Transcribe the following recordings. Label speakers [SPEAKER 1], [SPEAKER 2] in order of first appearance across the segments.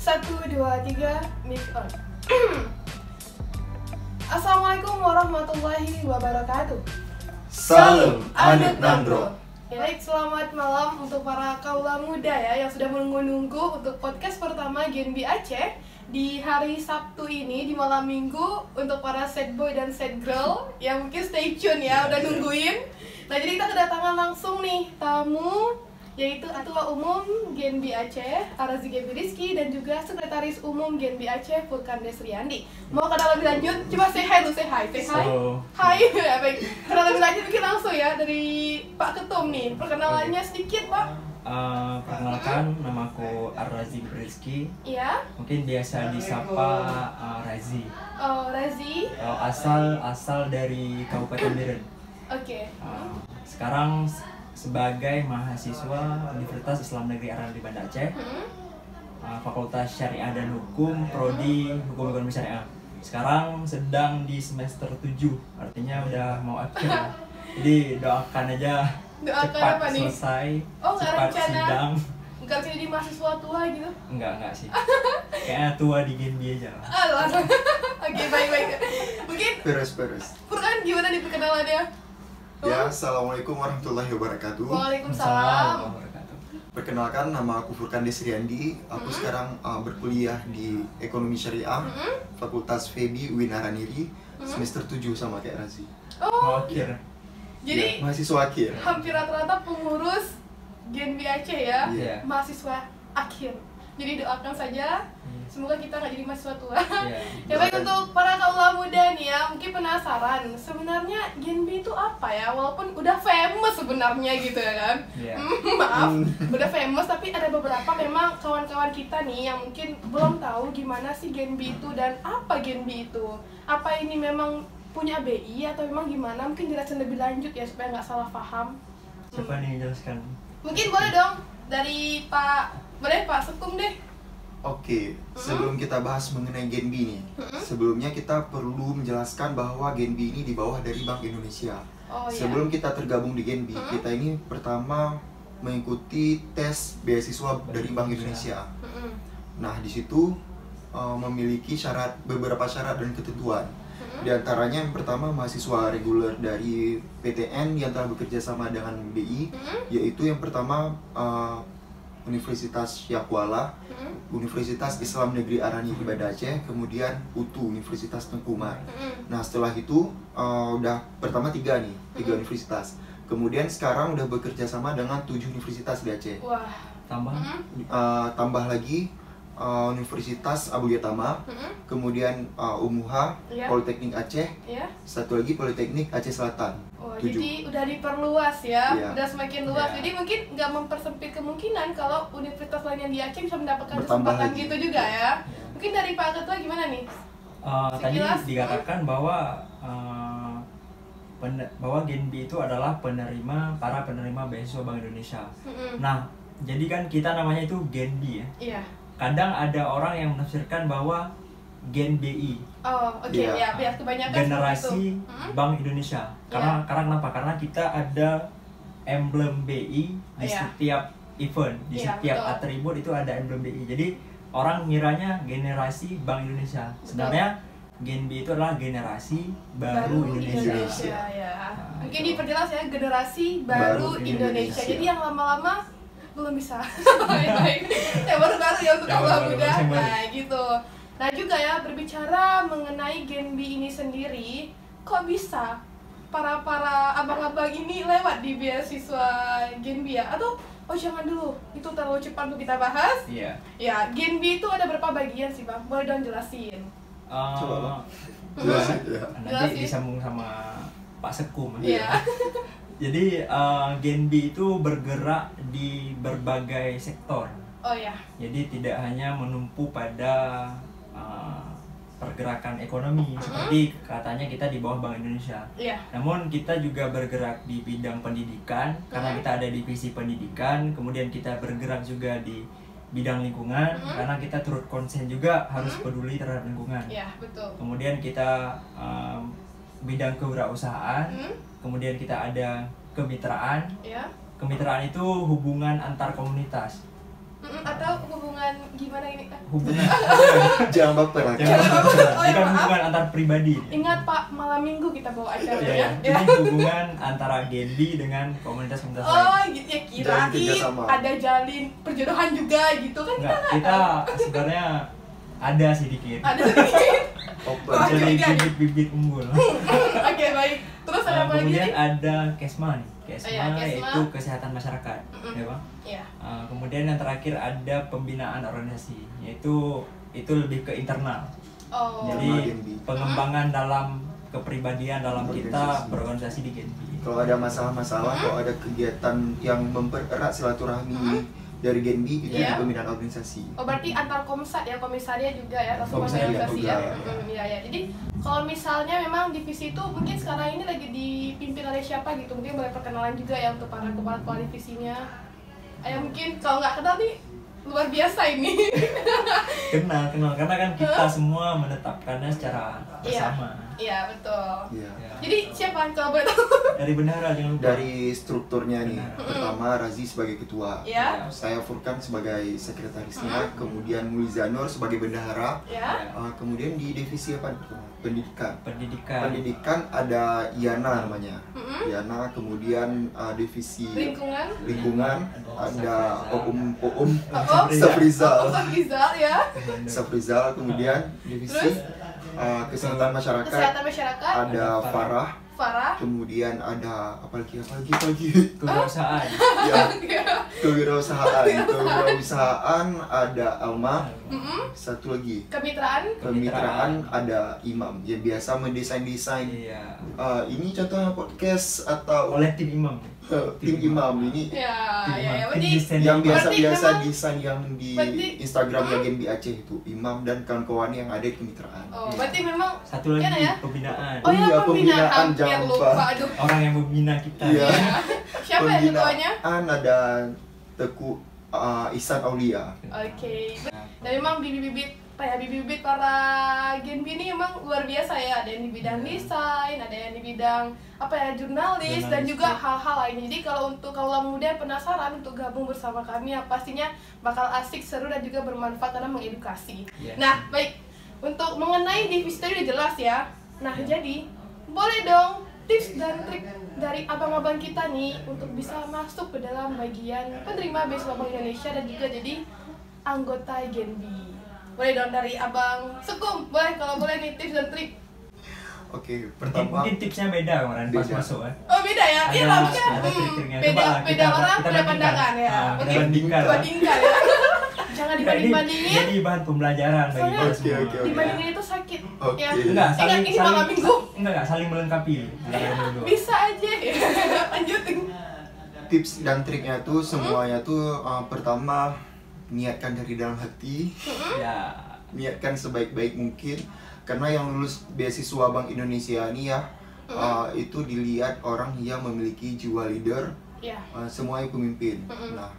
[SPEAKER 1] Satu, dua, tiga, mic on. Assalamualaikum warahmatullahi wabarakatuh.
[SPEAKER 2] Salam Anak Nandro.
[SPEAKER 1] Baik, selamat malam untuk para kaula muda ya yang sudah menunggu-nunggu untuk podcast pertama Genbi Aceh di hari Sabtu ini di malam minggu untuk para sad boy dan sad girl yang mungkin stay tune ya udah nungguin. Nah, jadi kita kedatangan langsung nih tamu yaitu Ketua Umum Genbi Aceh Arazi Genbi Rizky dan juga Sekretaris Umum Genbi Aceh Furkan Desriandi. Mau kenal lebih lanjut? Coba say hi dulu, say hi. Hai. Baik. Kenal lebih lanjut mungkin langsung ya dari Pak Ketum nih. Perkenalannya sedikit, Pak.
[SPEAKER 3] Perkenalkan, nama aku Arazi Genbi Rizky.
[SPEAKER 1] Iya.
[SPEAKER 3] Mungkin biasa disapa Razi.
[SPEAKER 1] Oh, Razi.
[SPEAKER 3] Asal dari Kabupaten Biren.
[SPEAKER 1] Oke.
[SPEAKER 3] Sekarang sebagai mahasiswa Universitas Islam Negeri Aran di Banda Aceh, Fakultas Syariah dan Hukum, Prodi Hukum Ekonomi Syariah. Sekarang sedang di semester 7, artinya udah mau akhir ya. Jadi doakan aja cepat selesai, cepat sidang.
[SPEAKER 1] Enggak jadi mahasiswa tua gitu?
[SPEAKER 3] Enggak sih. Kayaknya tua di Genbi aja.
[SPEAKER 1] Oke, baik. Mungkin
[SPEAKER 2] Beres.
[SPEAKER 1] Furkan gimana nih perkenalannya?
[SPEAKER 2] Ya, Assalamualaikum warahmatullahi wabarakatuh.
[SPEAKER 1] Waalaikumsalam.
[SPEAKER 2] Perkenalkan, nama aku Furkan Desriandi. Aku sekarang berkuliah di Ekonomi Syariah, Fakultas FEBI UIN Araniri, semester 7 sama kayak Razi.
[SPEAKER 1] Oh,
[SPEAKER 3] akhir.
[SPEAKER 1] Jadi
[SPEAKER 2] ya, mahasiswa akhir.
[SPEAKER 1] Hampir rata-rata pengurus Genbi Aceh ya, mahasiswa akhir. Jadi doakan saja, semoga kita nggak jadi mahasiswa tua. Ya baik, untuk para kaula muda nih ya, mungkin penasaran sebenarnya Genbi itu apa ya? Walaupun udah famous sebenarnya gitu ya kan. Maaf, udah famous tapi ada beberapa memang kawan-kawan kita nih yang mungkin belum tahu gimana sih Genbi itu dan apa Genbi itu. Apa ini memang punya BI atau memang gimana? Mungkin jelasin lebih lanjut ya supaya nggak salah paham.
[SPEAKER 3] Siapa nih yang jelaskan?
[SPEAKER 1] Mungkin boleh dong dari Pak Sekum deh.
[SPEAKER 2] Oke, sebelum kita bahas mengenai Genbi nih, sebelumnya kita perlu menjelaskan bahwa Genbi ini di bawah dari Bank Indonesia. Sebelum kita tergabung di Genbi, kita ini pertama mengikuti tes beasiswa dari Bank Indonesia. Nah, di situ memiliki beberapa syarat dan ketentuan. Di antaranya yang pertama mahasiswa reguler dari PTN yang telah bekerja sama dengan BI, yaitu yang pertama Universitas Syakuala, Universitas Islam Negeri Arani di Banda Aceh, kemudian UTU Universitas Tengku Umar. Nah, setelah itu udah pertama tiga universitas. Kemudian sekarang udah bekerja sama dengan 7 universitas di Aceh.
[SPEAKER 1] Wah,
[SPEAKER 2] tambah lagi Universitas Abuya Tama, kemudian UMUHA, Politeknik Aceh, satu lagi Politeknik Aceh Selatan.
[SPEAKER 1] Jadi udah diperluas ya, udah semakin luas. Jadi mungkin nggak mempersempit kemungkinan kalau universitas lain yang di Aceh bisa mendapatkan kesempatan gitu juga ya. Mungkin dari Pak Ketua gimana nih?
[SPEAKER 3] Tadi dikatakan bahwa Genbi itu adalah para penerima beasiswa Bank Indonesia. Nah, jadi kan kita namanya itu Genbi ya.
[SPEAKER 1] Iya.
[SPEAKER 3] Kadang ada orang yang menafsirkan bahwa Genbi.
[SPEAKER 1] Biar kebanyakan
[SPEAKER 3] generasi Bank Indonesia. Karena kenapa? Karena kita ada emblem BI di setiap event, di setiap atribut itu ada emblem BI. Jadi orang ngiranya generasi Bank Indonesia. Sebenarnya Genbi itu adalah generasi baru Indonesia.
[SPEAKER 1] Nah, mungkin diperjelas ya, generasi baru Indonesia. Jadi yang lama-lama belum bisa. Baik. Yang baru-baru ya untuk kaula muda. Nah, gitu. Nah, juga ya berbicara mengenai Genbi ini sendiri, kok bisa para abang-abang ini lewat di beasiswa Genbi ya? Atau jangan dulu, itu terlalu cepat untuk kita bahas. Ya, Genbi itu ada berapa bagian sih, Bang? Boleh dong jelasin.
[SPEAKER 2] Coba, Bang.
[SPEAKER 3] Nanti disambung sama Pak Sekum. Jadi Genbi itu bergerak di berbagai sektor. Jadi tidak hanya menumpu pada pergerakan ekonomi seperti katanya kita di bawah Bank Indonesia. Namun kita juga bergerak di bidang pendidikan karena kita ada divisi pendidikan, kemudian kita bergerak juga di bidang lingkungan karena kita turut konsen juga harus peduli terhadap lingkungan. Kemudian kita bidang kewirausahaan, kemudian kita ada kemitraan. Kemitraan itu hubungan antar komunitas.
[SPEAKER 1] Atau hubungan gimana ini?
[SPEAKER 3] Hubungan.
[SPEAKER 2] Jangan baper lah.
[SPEAKER 3] Bukan hubungan antar pribadi.
[SPEAKER 1] Ingat Pak, malam minggu kita bawa acara ya.
[SPEAKER 3] Ini hubungan antara Genbi dengan komunitas-komunitas lain.
[SPEAKER 1] Oh, gitu ya, kirain ada jalin perjodohan juga gitu kan.
[SPEAKER 3] Kita sebenarnya ada sedikit.
[SPEAKER 1] Ada sedikit.
[SPEAKER 3] Jadi bibit-bibit unggul.
[SPEAKER 1] Oke, baik. Terus ada apa lagi?
[SPEAKER 3] Kemudian ada Kesma nih. Kesma
[SPEAKER 1] Kesma
[SPEAKER 3] itu kesehatan masyarakat, ya Bang.
[SPEAKER 1] Iya.
[SPEAKER 3] Kemudian yang terakhir ada pembinaan organisasi, yaitu itu lebih ke internal. Jadi pengembangan dalam kepribadian dalam kita berorganisasi di Genbi.
[SPEAKER 2] Kalau ada masalah-masalah, kalau ada kegiatan yang mempererat silaturahmi dari Genbi, itu di pembinaan organisasi.
[SPEAKER 1] Oh, berarti antar komsat ya, komisaria juga ya, langsung organisasi ya. Ya. Jadi kalau misalnya memang divisi itu mungkin sekarang ini lagi dipimpin oleh siapa gitu, mungkin boleh perkenalan juga ya untuk para kepala divisinya. Mungkin kalau nggak kenal nih luar biasa ini.
[SPEAKER 3] Kenal karena kan kita semua menetapkannya secara bersama.
[SPEAKER 1] Iya, betul.
[SPEAKER 2] Iya.
[SPEAKER 1] Jadi siapa kalau boleh tahu?
[SPEAKER 3] Dari bendahara jangan lupa.
[SPEAKER 2] Dari strukturnya nih, pertama Razi sebagai ketua,
[SPEAKER 1] Ya.
[SPEAKER 2] saya Furkan sebagai sekretarisnya, kemudian Mulizanur sebagai bendahara,
[SPEAKER 1] Ya.
[SPEAKER 2] kemudian di divisi apa? Pendidikan. Pendidikan ada Yana namanya, Yana, kemudian divisi lingkungan ada Safrizal ya. Safrizal, kemudian divisi kesehatan masyarakat ada Farah, kemudian ada apa lagi
[SPEAKER 3] kewirausahaan.
[SPEAKER 2] Ya, kewirausahaan ada Alma, satu lagi kemitraan ada Imam yang biasa mendesain. Ini contohnya podcast atau
[SPEAKER 3] oleh tim Imam.
[SPEAKER 2] Tim Imam ini
[SPEAKER 1] yang
[SPEAKER 2] biasa desain yang di Instagramnya Genbi Aceh itu Imam dan kawan-kawan yang ada di kemitraan.
[SPEAKER 1] Oh, berarti memang
[SPEAKER 3] satu lagi pembinaan.
[SPEAKER 2] Oh iya, pembinaan jangan lupa.
[SPEAKER 3] Orang yang membina kita.
[SPEAKER 2] Iya.
[SPEAKER 1] Siapa ya ketuanya?
[SPEAKER 2] Ada Teku Ihsan Aulia.
[SPEAKER 1] Oke. Dan memang bibit-bibit para Genbi ini emang luar biasa ya. Ada yang di bidang desain, ada yang di bidang jurnalis dan juga hal-hal lainnya. Jadi kalau untuk kaula muda penasaran untuk gabung bersama kami, pastinya bakal asik, seru dan juga bermanfaat karena mengedukasi. Nah, baik. Untuk mengenai divisi tadi udah jelas ya. Nah, jadi boleh dong tips dan trik dari abang-abang kita nih untuk bisa masuk ke dalam bagian penerima beasiswa Bank Indonesia dan juga jadi anggota Genbi. Boleh dong dari Abang Sekum, boleh kalau boleh nih tips dan trik.
[SPEAKER 2] Oke, pertama
[SPEAKER 3] mungkin tipsnya beda kemarin pas masuk kan.
[SPEAKER 1] Oh, beda ya? Iya lah, beda orang, beda pandangan ya.
[SPEAKER 3] Bandingkan
[SPEAKER 1] ya. Jangan dibanding-bandingin.
[SPEAKER 3] Jadi bahan pembelajaran bagi kita semua.
[SPEAKER 1] Dibandingin itu sakit.
[SPEAKER 2] Ya.
[SPEAKER 1] Ini malam minggu.
[SPEAKER 3] Enggak, saling melengkapi.
[SPEAKER 1] Bisa aja ya. Lanjutin.
[SPEAKER 2] Tips dan triknya tuh semuanya tuh pertama niatkan dari dalam hati. Niatkan sebaik-baik mungkin. Karena yang lulus beasiswa Bank Indonesia ini ya, itu dilihat orang yang memiliki jiwa leader, semuanya pemimpin. Nah,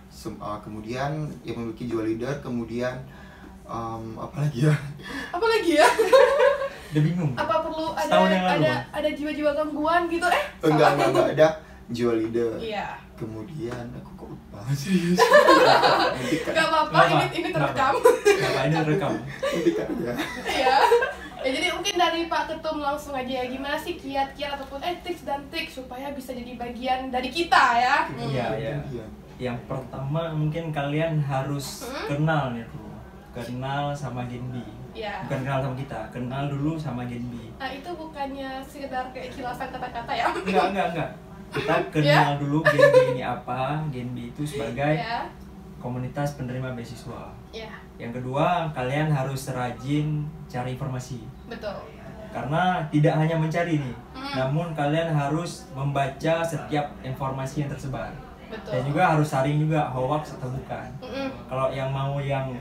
[SPEAKER 2] kemudian yang memiliki jiwa leader, kemudian apa lagi ya?
[SPEAKER 3] Udah bingung.
[SPEAKER 1] Apa perlu ada jiwa-jiwa gangguan gitu?
[SPEAKER 2] Enggak ada jiwa leader.
[SPEAKER 1] Iya.
[SPEAKER 2] Kemudian aku kok lupa serius.
[SPEAKER 1] Gak apa-apa, ini terekam.
[SPEAKER 3] Ini terekam.
[SPEAKER 2] Nantikan ya.
[SPEAKER 1] Iya. Ya, jadi mungkin dari Pak Ketum langsung aja ya, gimana sih kiat-kiat ataupun tips dan trik supaya bisa jadi bagian dari kita ya?
[SPEAKER 3] Iya. Yang pertama mungkin kalian harus kenal sama Genbi. Bukan kenal sama kita, kenal dulu sama Genbi.
[SPEAKER 1] Nah, itu bukannya sekedar kayak kilasan kata-kata ya?
[SPEAKER 3] Enggak. Kita kenal dulu Genbi ini apa. Genbi itu sebagai komunitas penerima beasiswa. Yang kedua, kalian harus rajin cari informasi.
[SPEAKER 1] Betul.
[SPEAKER 3] Karena tidak hanya mencari nih, namun kalian harus membaca setiap informasi yang tersebar.
[SPEAKER 1] Betul.
[SPEAKER 3] Dan juga harus saring juga hoax atau bukan. Kalau yang mau yang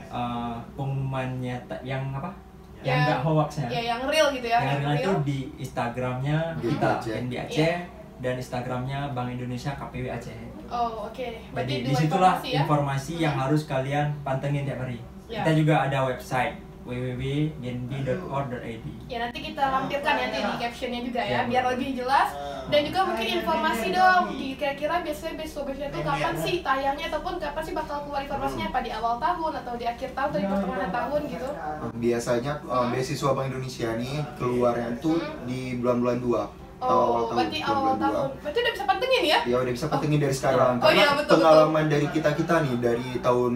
[SPEAKER 3] pengumumannya yang apa? Yang enggak hoaxnya.
[SPEAKER 1] Ya, yang real gitu ya.
[SPEAKER 3] Yang real itu di Instagramnya kita Genbi Aceh dan Instagramnya Bank Indonesia KPW Aceh.
[SPEAKER 1] Oh, oke.
[SPEAKER 3] Jadi disitulah informasi yang harus kalian pantengin tiap hari. Kita juga ada website www.genbi.org.id.
[SPEAKER 1] Ya nanti kita lampirkan ya di captionnya juga ya, biar lebih jelas. Dan juga mungkin informasi dong, kira-kira biasanya beasiswa-beasiswa itu kapan sih tayangnya, ataupun kapan sih bakal keluar informasinya, apa di awal tahun atau di akhir tahun atau di pertengahan tahun gitu?
[SPEAKER 2] Biasanya beasiswa Bank Indonesia nih keluarnya tuh di bulan-bulan 2.
[SPEAKER 1] Oh, berarti awal tahun. Berarti udah bisa pantengin ya?
[SPEAKER 2] Ya udah bisa pantengin dari sekarang.
[SPEAKER 1] Oh,
[SPEAKER 2] karena
[SPEAKER 1] iya, betul,
[SPEAKER 2] pengalaman dari kita nih, dari tahun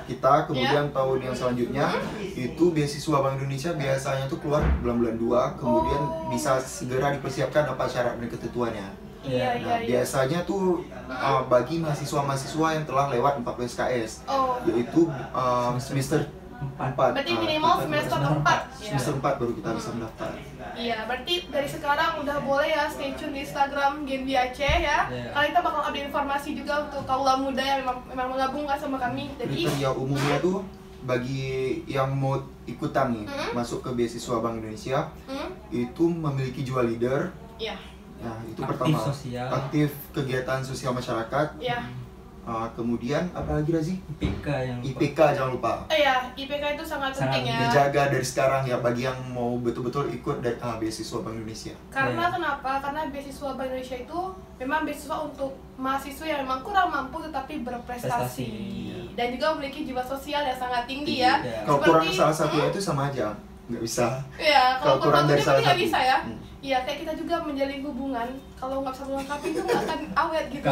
[SPEAKER 2] kita kemudian tahun yang selanjutnya itu beasiswa Bank Indonesia biasanya tuh keluar bulan-bulan 2, kemudian bisa segera dipersiapkan apa syarat dan ketentuannya.
[SPEAKER 1] Iya.
[SPEAKER 2] Biasanya tuh bagi mahasiswa-mahasiswa yang telah lewat 14 SKS, yaitu semester 4.
[SPEAKER 1] Berarti minimal semester 4.
[SPEAKER 2] Semester 4 baru kita bisa mendaftar.
[SPEAKER 1] Iya, berarti dari sekarang udah boleh ya stay tune di Instagram Genbi Aceh ya. Karena kita bakal update informasi juga untuk kaula muda yang memang menggabung sama kami. Jadi
[SPEAKER 2] kriteria umumnya tuh bagi yang mau ikutan nih masuk ke beasiswa Bank Indonesia itu memiliki jiwa leader.
[SPEAKER 1] Iya.
[SPEAKER 2] Nah, itu
[SPEAKER 3] aktif
[SPEAKER 2] pertama.
[SPEAKER 3] Sosial.
[SPEAKER 2] Aktif kegiatan sosial masyarakat.
[SPEAKER 1] Iya.
[SPEAKER 2] Kemudian apa lagi Razi? IPK jangan lupa.
[SPEAKER 1] Iya, IPK itu sangat penting ya.
[SPEAKER 2] Dijaga dari sekarang ya bagi yang mau betul-betul ikut dari beasiswa Bank Indonesia.
[SPEAKER 1] Karena kenapa? Karena beasiswa Bank Indonesia itu memang beasiswa untuk mahasiswa yang memang kurang mampu tetapi berprestasi. Dan juga memiliki jiwa sosial yang sangat tinggi ya.
[SPEAKER 2] Kalau kurang salah satunya itu sama aja, nggak bisa.
[SPEAKER 1] Iya, kalau kurang dari salah satu nggak bisa ya. Iya, kayak kita juga menjalin hubungan, kalau nggak bisa melengkapi itu nggak akan awet gitu.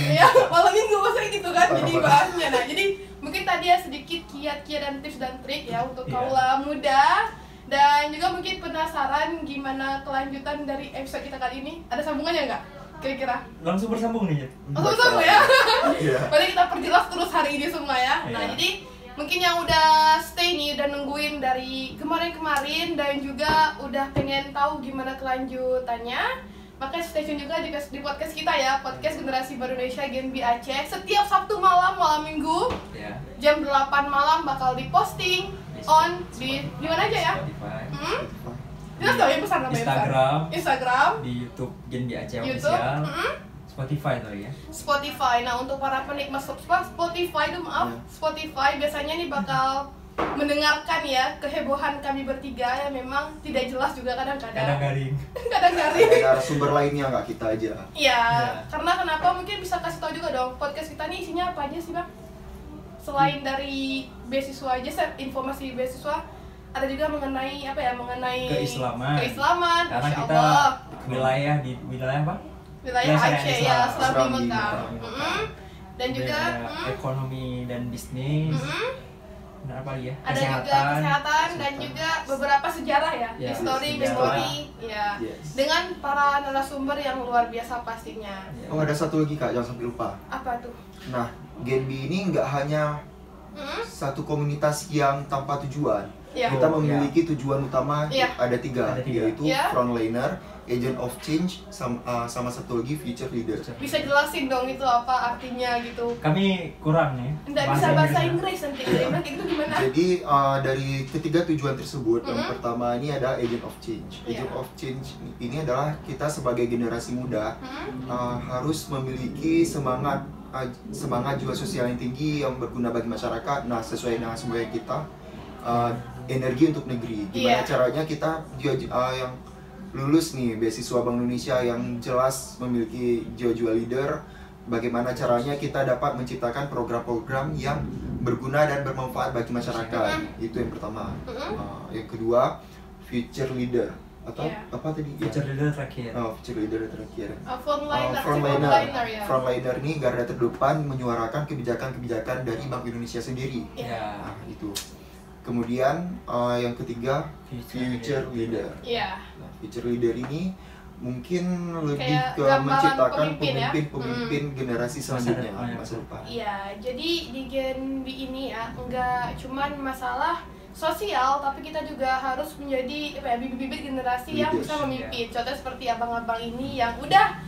[SPEAKER 1] Iya, malam minggu maksudnya gitu kan, jadi bahasnya. Nah, jadi mungkin tadi ya sedikit kiat-kiat dan tips dan trik ya untuk kaula muda. Dan juga mungkin penasaran gimana kelanjutan dari episode kita kali ini? Ada sambungannya nggak? Kira-kira?
[SPEAKER 3] Langsung bersambung nih ya?
[SPEAKER 1] Langsung bersambung ya? Berarti kita perjelas terus hari ini semua ya. Nah, jadi mungkin yang udah stay nih, udah nungguin dari kemarin-kemarin dan juga udah pengen tahu gimana kelanjutannya, makanya stay tune juga di podcast kita ya, podcast Generasi Baru Indonesia Genbi Aceh. Setiap Sabtu malam minggu jam 8 malam bakal diposting di mana aja ya? Jelas dong ya pesan Instagram,
[SPEAKER 3] di YouTube Genbi Aceh Official. Spotify tuh ya.
[SPEAKER 1] Spotify. Nah, untuk para penikmat Spotify itu Spotify biasanya nih bakal mendengarkan ya kehebohan kami bertiga yang memang tidak jelas juga kadang-kadang. Kadang garing.
[SPEAKER 2] Ada sumber lainnya nggak kita aja.
[SPEAKER 1] Iya. Karena kenapa? Mungkin bisa kasih tahu juga dong podcast kita nih isinya apa aja sih, Bang? Selain dari beasiswa aja, informasi beasiswa, ada juga mengenai apa ya? Mengenai keislaman.
[SPEAKER 3] Karena kita wilayah apa?
[SPEAKER 1] Wilayah Aceh ya, Islam di Mekah. Dan juga
[SPEAKER 3] ekonomi dan bisnis. Dan apa ya?
[SPEAKER 1] Ada juga kesehatan dan juga beberapa sejarah ya, history, memori ya. Dengan para narasumber yang luar biasa pastinya.
[SPEAKER 2] Oh, ada satu lagi Kak, jangan sampai lupa.
[SPEAKER 1] Apa tuh?
[SPEAKER 2] Nah, Genbi ini nggak hanya satu komunitas yang tanpa tujuan. Kita memiliki tujuan utama ada tiga, yaitu frontliner, agent of change, sama satu lagi future leader.
[SPEAKER 1] Bisa jelasin dong itu apa artinya gitu?
[SPEAKER 3] Kami kurang nih.
[SPEAKER 1] Nggak bisa bahasa Inggris nanti. Itu gimana?
[SPEAKER 2] Jadi dari ketiga tujuan tersebut, yang pertama ini ada agent of change. Agent of change ini adalah kita sebagai generasi muda harus memiliki semangat jiwa sosial yang tinggi yang berguna bagi masyarakat. Nah, sesuai dengan semuanya kita energi untuk negeri. Gimana caranya kita yang lulus nih beasiswa Bank Indonesia yang jelas memiliki jiwa-jiwa leader, bagaimana caranya kita dapat menciptakan program-program yang berguna dan bermanfaat bagi masyarakat. Itu yang pertama. Yang kedua, future leader atau apa tadi?
[SPEAKER 3] Future leader terakhir.
[SPEAKER 2] Future leader terakhir.
[SPEAKER 1] Frontliner
[SPEAKER 2] ini garda terdepan menyuarakan kebijakan-kebijakan dari Bank Indonesia sendiri. Nah, itu. Kemudian yang ketiga, future leader. Nah, future leader ini mungkin lebih ke menciptakan pemimpin generasi selanjutnya masa depan.
[SPEAKER 1] Iya, jadi di Genbi ini ya nggak cuman masalah sosial, tapi kita juga harus menjadi bibit-bibit generasi yang bisa memimpin. Contoh seperti abang-abang ini yang udah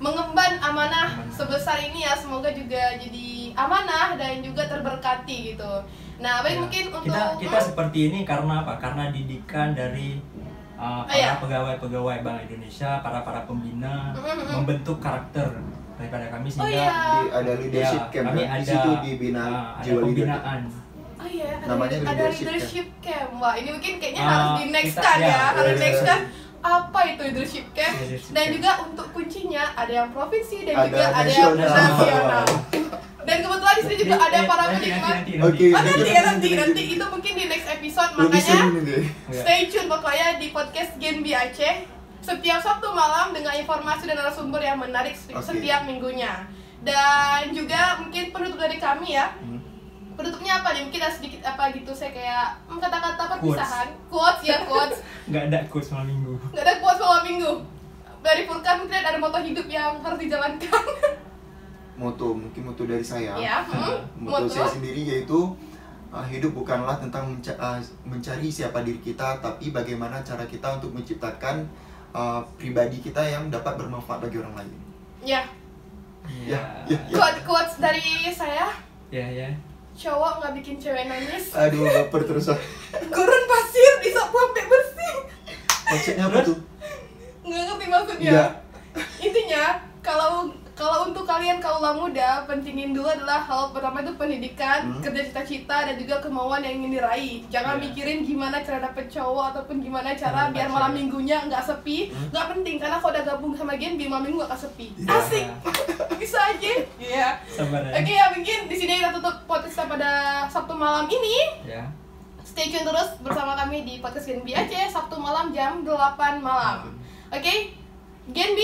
[SPEAKER 1] mengemban amanah sebesar ini ya, semoga juga jadi amanah dan juga terberkati gitu. Nah, baik mungkin untuk
[SPEAKER 3] kita seperti ini karena apa? Karena didikan dari para pegawai-pegawai Bank Indonesia, para pembina membentuk karakter daripada kami sehingga
[SPEAKER 2] ada leadership camp
[SPEAKER 3] kami
[SPEAKER 2] di situ dibina jiwa
[SPEAKER 3] pembinaan.
[SPEAKER 1] Ada
[SPEAKER 2] Namanya
[SPEAKER 1] ada leadership camp. Wah, ini mungkin kayaknya harus di next kan ya. Harus next kan. Apa itu leadership camp? Dan juga untuk kuncinya ada yang provinsi dan juga ada yang nasional. Dan kebetulan di sini juga ada para penikmat. Nanti itu mungkin di next episode, makanya stay tune pokoknya di podcast Gen B Aceh setiap Sabtu malam dengan informasi dan narasumber yang menarik setiap minggunya. Dan juga mungkin penutup dari kami ya. Penutupnya apa nih? Mungkin ada sedikit apa gitu, saya kayak kata-kata perpisahan. Quotes.
[SPEAKER 3] Nggak ada quotes malam minggu.
[SPEAKER 1] Nggak ada quotes malam minggu. Dari Furkan mungkin ada moto hidup yang harus dijalankan.
[SPEAKER 2] Mungkin moto dari saya.
[SPEAKER 1] Ya,
[SPEAKER 2] moto saya sendiri yaitu hidup bukanlah tentang mencari siapa diri kita, tapi bagaimana cara kita untuk menciptakan pribadi kita yang dapat bermanfaat bagi orang lain.
[SPEAKER 1] Ya. Quotes dari saya.
[SPEAKER 3] Ya.
[SPEAKER 1] Cowok nggak bikin cewek nangis.
[SPEAKER 2] Aduh, baper terus.
[SPEAKER 1] Gurun pasir disapu sampai bersih.
[SPEAKER 2] Maksudnya apa tuh?
[SPEAKER 1] Nggak ngerti maksudnya. Ya. Intinya kalau untuk kalian kaula muda, pentingin dulu adalah hal pertama itu pendidikan, kerja cita-cita dan juga kemauan yang ingin diraih. Jangan mikirin gimana cara dapet cowok ataupun gimana cara biar malam minggunya nggak sepi. Nggak penting, karena kalau udah gabung sama Gen B, malam minggu nggak akan sepi. Asik. Bisa aja. Iya. Oke ya, mungkin di sini kita tutup podcast pada Sabtu malam ini.
[SPEAKER 3] Ya.
[SPEAKER 1] Stay tune terus bersama kami di podcast Gen B Aceh Sabtu malam jam 8 malam. Oke? Gen B,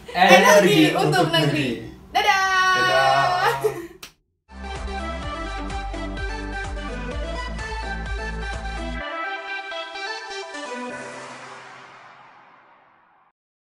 [SPEAKER 1] energi untuk negeri. Dadah.